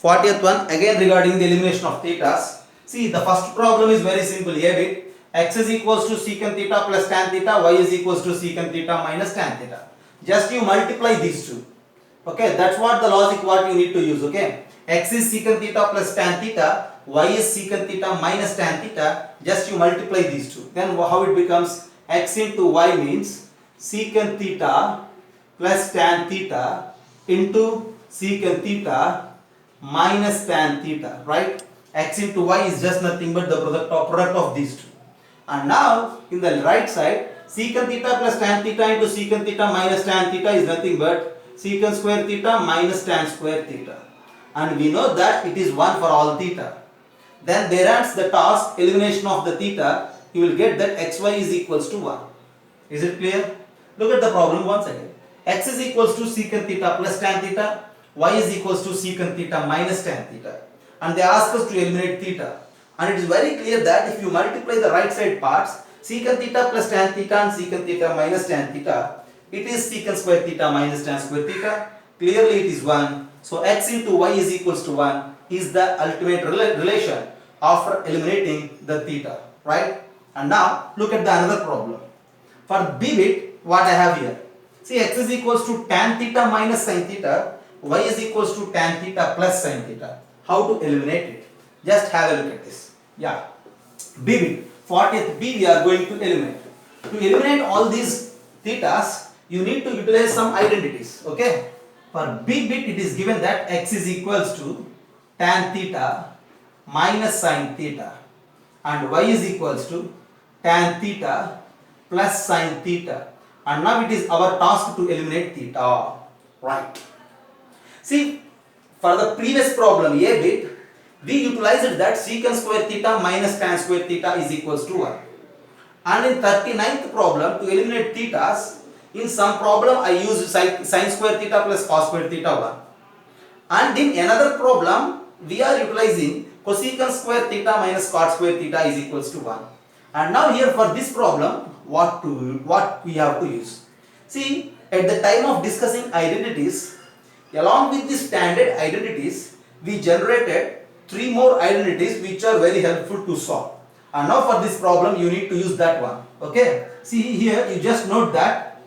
40th one again regarding the elimination of thetas. See, the first problem is very simple. A bit x is equals to secant theta plus tan theta, y is equals to secant theta minus tan theta. Just you multiply these two. Okay, that's what the logic what you need to use. Okay, x is secant theta plus tan theta, y is secant theta minus tan theta. Just you multiply these two. Then how it becomes x into y means secant theta plus tan theta into secant theta minus tan theta, right? X into y is just nothing but the product of these two. And now in the right side, secant theta plus tan theta into secant theta minus tan theta is nothing but secant square theta minus tan square theta. And we know that it is 1 for all theta. Then there ends the task elimination of the theta. You will get that xy is equals to 1. Is it clear? Look at the problem once again. X is equals to secant theta plus tan theta, y is equals to secant theta minus tan theta, and they ask us to eliminate theta. And it is very clear that if you multiply the right side parts, secant theta plus tan theta and secant theta minus tan theta, it is secant square theta minus tan square theta. Clearly it is 1. So x into y is equals to 1 is the ultimate relation after eliminating the theta, right? And now look at the another problem. For b bit, what I have here, see, x is equals to tan theta minus sin theta, y is equals to tan theta plus sin theta. How to eliminate it? Just have a look at this. Yeah, b bit, 40th b we are going to eliminate. To eliminate all these thetas, you need to utilize some identities. Okay, for b bit it is given that x is equals to tan theta minus sin theta and y is equals to tan theta plus sin theta, and now it is our task to eliminate theta, right? See, for the previous problem a bit, we utilized that secant square theta minus tan square theta is equals to 1. And in 39th problem, to eliminate thetas, in some problem I used sin square theta plus cos square theta 1. And in another problem, we are utilizing cosecant square theta minus cot square theta is equals to 1. And now here for this problem, what we have to use? See, at the time of discussing identities, along with the standard identities, we generated 3 more identities which are very helpful to solve. And now for this problem, you need to use that one. Okay. See here, you just note that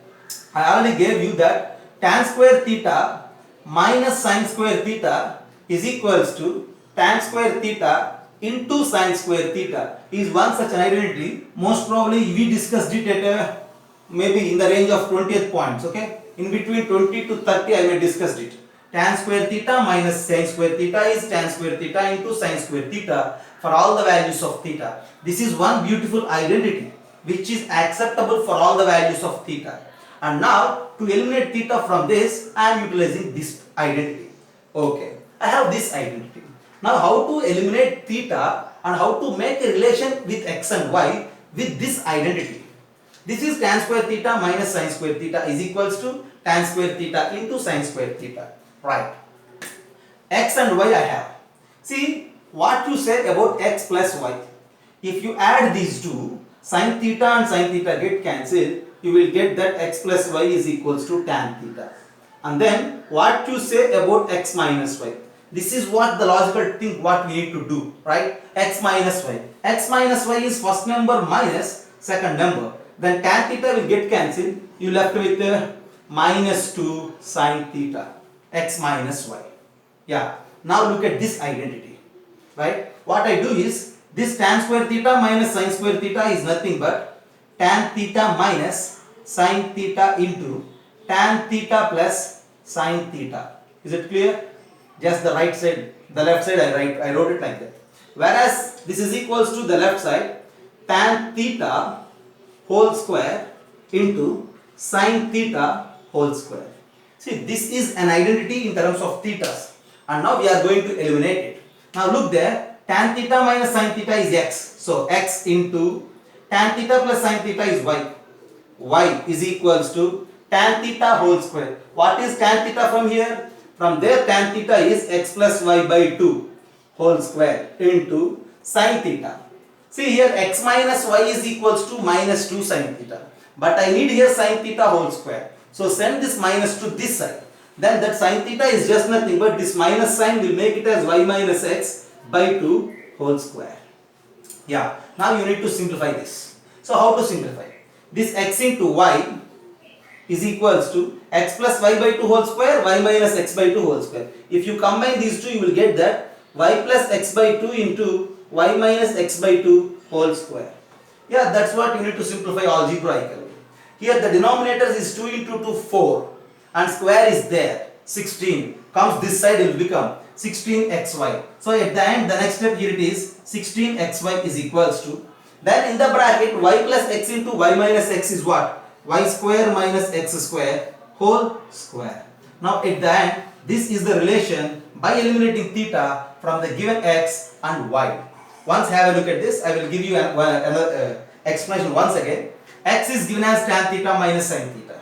I already gave you that tan square theta minus sin square theta is equals to tan square theta into sin square theta is one such an identity. Most probably we discussed it at maybe in the range of 20th points. Okay, in between 20 to 30 I may discussed it. Tan square theta minus sin square theta is tan square theta into sin square theta for all the values of theta. This is one beautiful identity which is acceptable for all the values of theta. And now to eliminate theta from this, I am utilizing this identity. Okay, I have this identity. Now how to eliminate theta and how to make a relation with x and y with this identity. This is tan square theta minus sin square theta is equals to tan square theta into sin square theta. Right. X and y I have. See what you say about x plus y. If you add these two, sin theta and sin theta get cancelled, you will get that x plus y is equals to tan theta. And then what you say about x minus y. This is what the logical thing what we need to do, right? X minus y. X minus y is first number minus second number. Then tan theta will get cancelled. You left with minus 2 sin theta. X minus y. Yeah. Now look at this identity, right? What I do is this tan square theta minus sin square theta is nothing but tan theta minus sin theta into tan theta plus sin theta. Is it clear? Just the right side, the left side I wrote it like that. Whereas this is equals to the left side tan theta whole square into sin theta whole square. See, this is an identity in terms of thetas, and now we are going to eliminate it. Now look there, tan theta minus sin theta is x. So x into tan theta plus sin theta is y. Y is equals to tan theta whole square. What is tan theta from here? From there tan theta is x plus y by 2 whole square into sin theta. See here x minus y is equals to minus 2 sin theta. But I need here sin theta whole square. So send this minus to this side. then that sin theta is just nothing but this minus sign will make it as y minus x by 2 whole square. Yeah, now you need to simplify this. So how to simplify? This x into y is equals to x plus y by 2 whole square, y minus x by 2 whole square. If you combine these two, you will get that y plus x by 2 into y minus x by 2 whole square. Yeah, that's what you need to simplify algebraically. Here the denominators is 2 into 2, 4, and square is there, 16. Comes this side, it will become 16xy. So at the end, the next step here it is 16xy is equals to, then in the bracket y plus x into y minus x is what? Y square minus x square whole square. Now at the end, this is the relation by eliminating theta from the given x and y. Once have a look at this, I will give you another explanation once again. X is given as tan theta minus sin theta.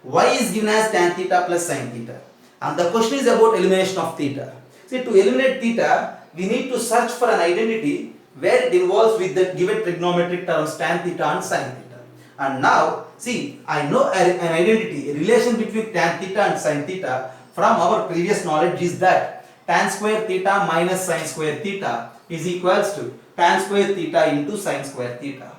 Y is given as tan theta plus sin theta. And the question is about elimination of theta. See, to eliminate theta, we need to search for an identity where it involves with the given trigonometric terms tan theta and sin theta. And now, see, I know an identity, a relation between tan theta and sin theta from our previous knowledge is that tan square theta minus sin square theta is equals to tan square theta into sin square theta.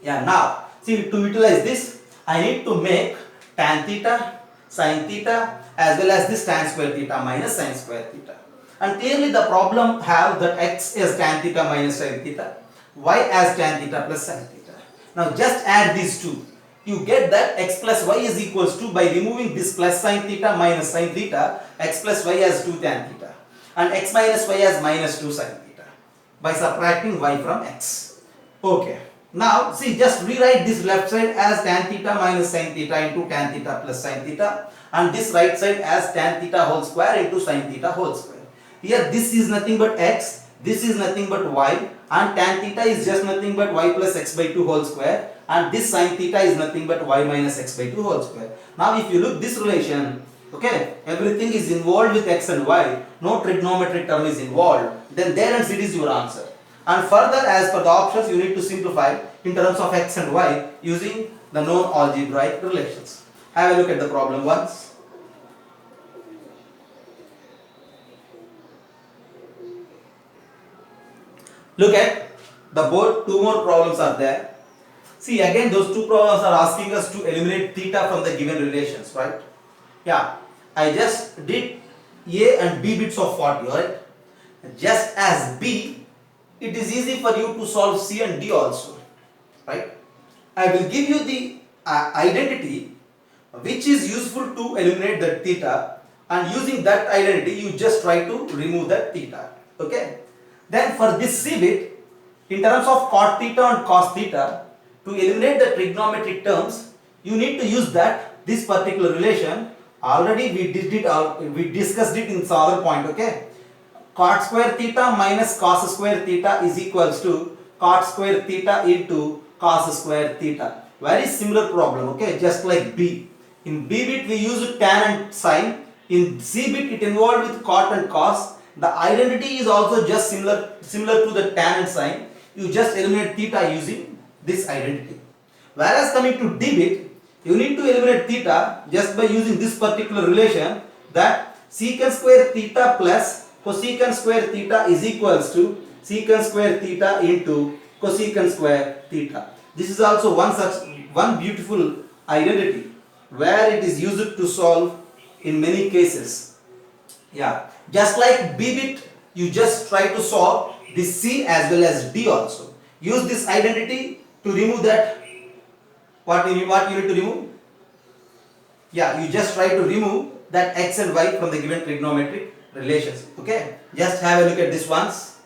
Yeah, now, see, to utilize this, I need to make tan theta, sin theta as well as this tan square theta minus sin square theta. And clearly the problem have that x as tan theta minus sin theta, y as tan theta plus sin theta. Now just add these two. You get that x plus y is equals to, by removing this plus sin theta minus sin theta, x plus y as 2 tan theta and x minus y as minus 2 sin theta by subtracting y from x. Okay. Now see, just rewrite this left side as tan theta minus sin theta into tan theta plus sin theta, and this right side as tan theta whole square into sin theta whole square. Here this is nothing but x, this is nothing but y, and tan theta is just nothing but y plus x by 2 whole square, and this sin theta is nothing but y minus x by 2 whole square. Now if you look this relation, okay, everything is involved with x and y, no trigonometric term is involved, then there and it is your answer. And further, as per the options, you need to simplify in terms of x and y using the known algebraic relations. Have a look at the problem once. Look at the board, two more problems are there. See, again those two problems are asking us to eliminate theta from the given relations, right? Yeah, I just did A and B bits of 40, right? Just as B, it is easy for you to solve C and D also, right? I will give you the identity which is useful to eliminate the theta, and using that identity you just try to remove that theta, okay? Then for this C bit, in terms of cot theta and cos theta, to eliminate the trigonometric terms, you need to use this particular relation. Already we discussed it in some other point, okay? Cot square theta minus cos square theta is equals to cot square theta into cos square theta. Very similar problem, okay? Just like B. In B bit we use tan and sin. In C bit it involved with cot and cos. The identity is also just similar to the tan and sin. You just eliminate theta using this identity. Whereas coming to D bit, you need to eliminate theta just by using this particular relation, that secant square theta plus cosecant square theta is equals to secant square theta into cosecant square theta. This is also one beautiful identity where it is used to solve in many cases. Yeah, just like B bit, you just try to solve this C as well as D also. Use this identity to remove that. What you need to remove? Yeah, you just try to remove that x and y from the given trigonometric relations. Okay, just have a look at this once.